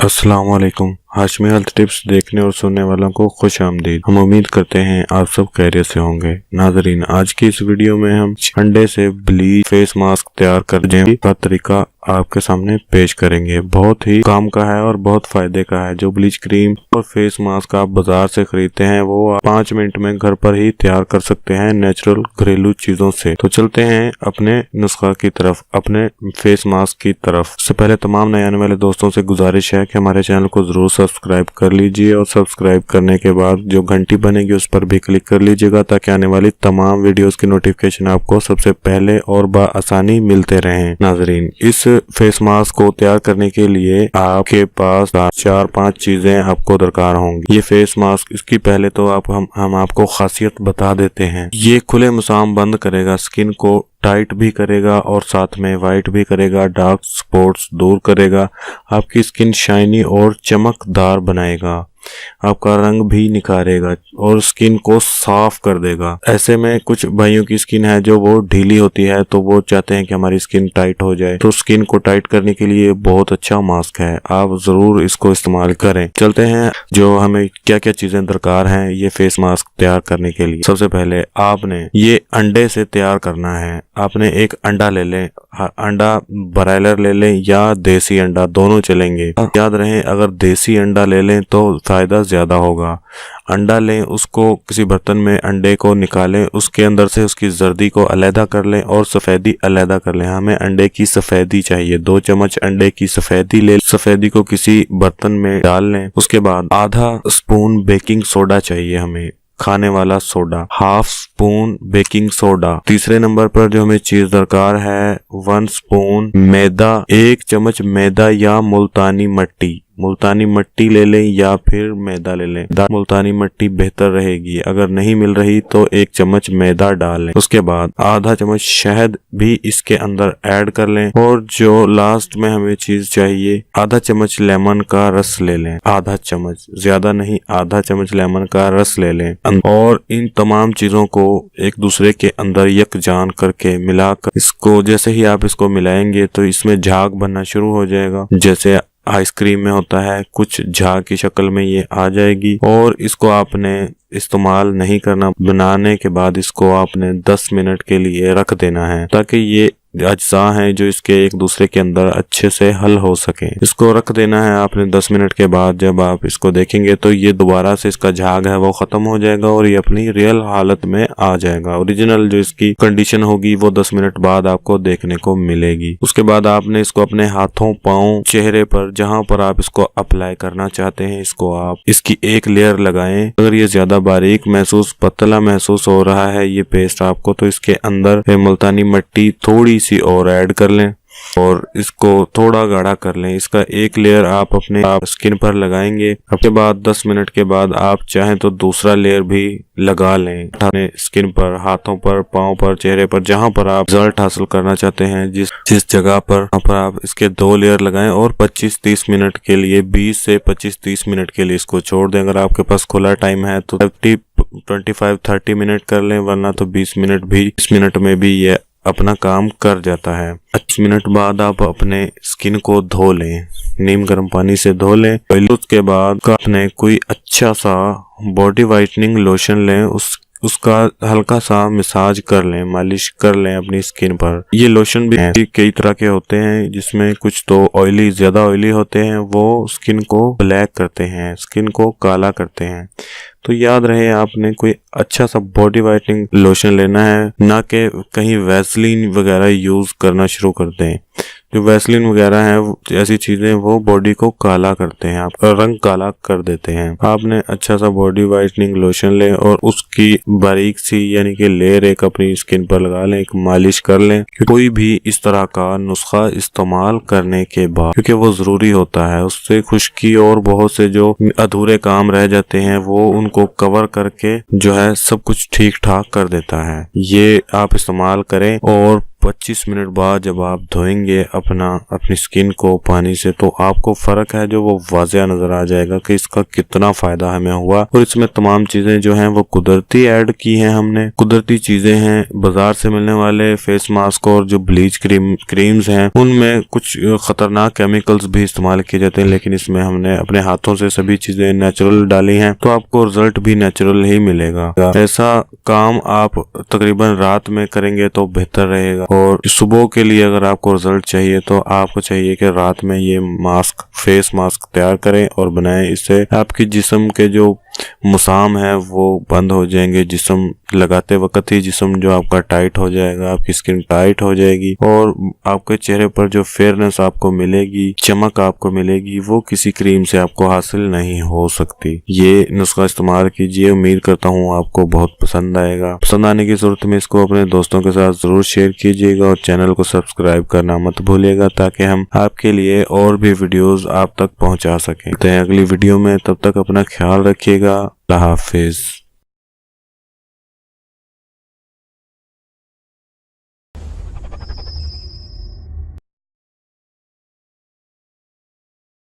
अस्सलाम वालेकुम। Hashmi health tips देखने और सुनने वालों को खुश आमदीद। हम उम्मीद करते हैं आप सब खैरियत से होंगे। नाजरीन, आज की इस वीडियो में हम अंडे से ब्लीच फेस मास्क तैयार करने का तरीका आपके सामने पेश करेंगे। बहुत ही काम का है और बहुत फायदे का है। जो ब्लीच क्रीम और फेस मास्क आप बाजार से खरीदते हैं वो आप 5 मिनट में घर पर ही तैयार कर सकते हैं नेचुरल घरेलू चीजों से। तो चलते हैं अपने नुस्खा की तरफ, अपने फेस मास्क की तरफ। उससे पहले तमाम नए आने वाले दोस्तों से गुजारिश है कि हमारे चैनल को जरूर सब्सक्राइब कर लीजिए और सब्सक्राइब करने के बाद जो घंटी बनेगी उस पर भी क्लिक कर लीजिएगा ताकि आने वाली तमाम वीडियोस की नोटिफिकेशन आपको सबसे पहले और बआसानी मिलते रहें। नाजरीन, इस फेस मास्क को तैयार करने के लिए आपके पास 4-5 चीजें आपको दरकार होंगी। ये फेस मास्क, इसकी पहले तो हम आपको खासियत बता देते हैं। ये खुले मुसाम बंद करेगा, स्किन को टाइट भी करेगा और साथ में वाइट भी करेगा, डार्क स्पॉट्स दूर करेगा, आपकी स्किन शाइनी और चमकदार बनाएगा, आपका रंग भी निखारेगा और स्किन को साफ कर देगा। ऐसे में कुछ भाइयों की स्किन है जो वो ढीली होती है, तो वो चाहते हैं कि हमारी स्किन टाइट हो जाए। तो स्किन को टाइट करने के लिए बहुत अच्छा मास्क है, आप जरूर इसको इस्तेमाल करें। चलते हैं जो हमें क्या क्या चीजें दरकार हैं ये फेस मास्क तैयार करने के लिए। सबसे पहले आपने ये अंडे से तैयार करना है। आपने एक अंडा ले लें, अंडा ब्रायलर ले लें या देसी अंडा, दोनों चलेंगे। याद रहे, अगर देसी अंडा ले लें तो फायदा ज्यादा होगा। अंडा लें, उसको किसी बर्तन में अंडे को निकालें, उसके अंदर से उसकी जर्दी को अलहदा कर लें और सफेदी अलहदा कर लें। हमें अंडे की सफेदी चाहिए। 2 चम्मच अंडे की सफेदी ले, सफेदी को किसी बर्तन में डाल लें। उसके बाद आधा स्पून बेकिंग सोडा चाहिए हमें, खाने वाला soda, half spoon baking soda. तीसरे नंबर पर जो हमें चीज दरकार है 1 स्पून मैदा, 1 चम्मच मैदा या मुल्तानी मट्टी ले लें या फिर मैदा ले लें। मुल्तानी मट्टी बेहतर रहेगी, अगर नहीं मिल रही तो 1 चम्मच मैदा डाल लें। उसके बाद आधा चम्मच शहद भी इसके अंदर ऐड कर लें और जो लास्ट में हमें चीज चाहिए, आधा चम्मच लेमन का रस ले लें। आधा चम्मच, ज्यादा नहीं, आधा चम्मच लेमन का रस ले लें और इन तमाम चीजों को एक दूसरे के अंदर यकजान करके मिलाकर, इसको जैसे ही आप इसको मिलाएंगे तो इसमें झाग बनना शुरू हो जाएगा। जैसे आइसक्रीम में होता है, कुछ झाग की शक्ल में ये आ जाएगी और इसको आपने इस्तेमाल नहीं करना। बनाने के बाद इसको आपने 10 मिनट के लिए रख देना है ताकि ये अज्जा हैं जो इसके एक दूसरे के अंदर अच्छे से हल हो सके। इसको रख देना है आपने 10 मिनट के बाद। जब आप इसको देखेंगे तो ये दोबारा से इसका झाग है वो खत्म हो जाएगा और ये अपनी रियल हालत में आ जाएगा। ओरिजिनल जो इसकी कंडीशन होगी वो 10 मिनट बाद आपको देखने को मिलेगी। उसके बाद आपने इसको अपने हाथों, पाँव, चेहरे पर, जहाँ पर आप इसको अप्लाई करना चाहते हैं, इसको आप इसकी एक लेयर लगाएं। अगर ये ज्यादा बारीक महसूस, पतला महसूस हो रहा है ये पेस्ट आपको, तो इसके अंदर मुल्तानी मट्टी थोड़ी सी और ऐड कर लें और इसको थोड़ा गाढ़ा कर लें। इसका एक लेयर आप अपने स्किन पर लगाएंगे। उसके बाद 10 मिनट के बाद आप चाहें तो दूसरा लेयर भी लगा लें अपने स्किन पर, हाथों पर, पाँव पर, चेहरे पर, जहां पर आप रिजल्ट हासिल करना चाहते हैं। जिस जगह पर आप इसके 2 लेयर लगाएं और 25-30 मिनट के लिए, 20 से 25-30 मिनट के लिए इसको छोड़ दें। अगर आपके पास खुला टाइम है तो 25-30 मिनट कर लें, वरना तो 20 मिनट में भी ये अपना काम कर जाता है। 5 मिनट बाद आप अपने स्किन को धो लें, नीम गर्म पानी से धो लें। उसके बाद अपने कोई अच्छा सा बॉडी वाइटनिंग लोशन लें, उसका हल्का सा मसाज कर लें, मालिश कर लें अपनी स्किन पर। ये लोशन भी कई तरह के होते हैं, जिसमें कुछ तो ज्यादा ऑयली होते हैं, वो स्किन को ब्लैक करते हैं, स्किन को काला करते हैं। तो याद रहे आपने कोई अच्छा सा बॉडी वाइटनिंग लोशन लेना है, ना कि कहीं वैसलीन वगैरह यूज करना शुरू कर दें। जो वैसलीन वगैरह है, ऐसी चीजें वो बॉडी को काला करते हैं, आपका रंग काला कर देते हैं। आपने अच्छा सा बॉडी वाइटनिंग लोशन लें और उसकी बारीक सी यानी कि लेयर एक अपनी स्किन पर लगा लें, एक मालिश कर लें। कोई भी इस तरह का नुस्खा इस्तेमाल करने के बाद, क्योंकि वो जरूरी होता है, उससे खुश्की और बहुत से जो अधूरे काम रह जाते हैं वो उनको कवर करके जो है सब कुछ ठीक ठाक कर देता है। ये आप इस्तेमाल करें और 25 मिनट बाद जब आप धोएंगे अपनी स्किन को पानी से, तो आपको फर्क है जो वो वाज़िया नजर आ जाएगा कि इसका कितना फायदा हमें हुआ। और इसमें तमाम चीजें जो हैं वो कुदरती ऐड की हैं हमने, कुदरती चीजें हैं। बाजार से मिलने वाले फेस मास्क और जो ब्लीच क्रीम्स हैं उनमें कुछ खतरनाक केमिकल्स भी इस्तेमाल किए जाते हैं, लेकिन इसमें हमने अपने हाथों से सभी चीजें नेचुरल डाली हैं, तो आपको रिजल्ट भी नेचुरल ही मिलेगा। ऐसा काम आप तकरीबन रात में करेंगे तो बेहतर रहेगा। और सुबह के लिए अगर आपको रिजल्ट चाहिए तो आपको चाहिए कि रात में ये फेस मास्क तैयार करें और बनाएं। इससे आपकी जिस्म के जो मुसाम है वो बंद हो जाएंगे। जिस्म लगाते वक्त ही जिस्म जो आपका टाइट हो जाएगा, आपकी स्किन टाइट हो जाएगी और आपके चेहरे पर जो फेयरनेस आपको मिलेगी, चमक आपको मिलेगी, वो किसी क्रीम से आपको हासिल नहीं हो सकती। ये नुस्खा इस्तेमाल कीजिए, उम्मीद करता हूँ आपको बहुत पसंद आएगा। पसंद आने की सूरत में इसको अपने दोस्तों के साथ जरूर शेयर कीजिएगा और चैनल को सब्सक्राइब करना मत भूलिएगा, ताकि हम आपके लिए और भी वीडियोस आप तक पहुंचा सकें। तो अगली वीडियो में, तब तक अपना ख्याल रखिएगा। अल्लाह हाफिज।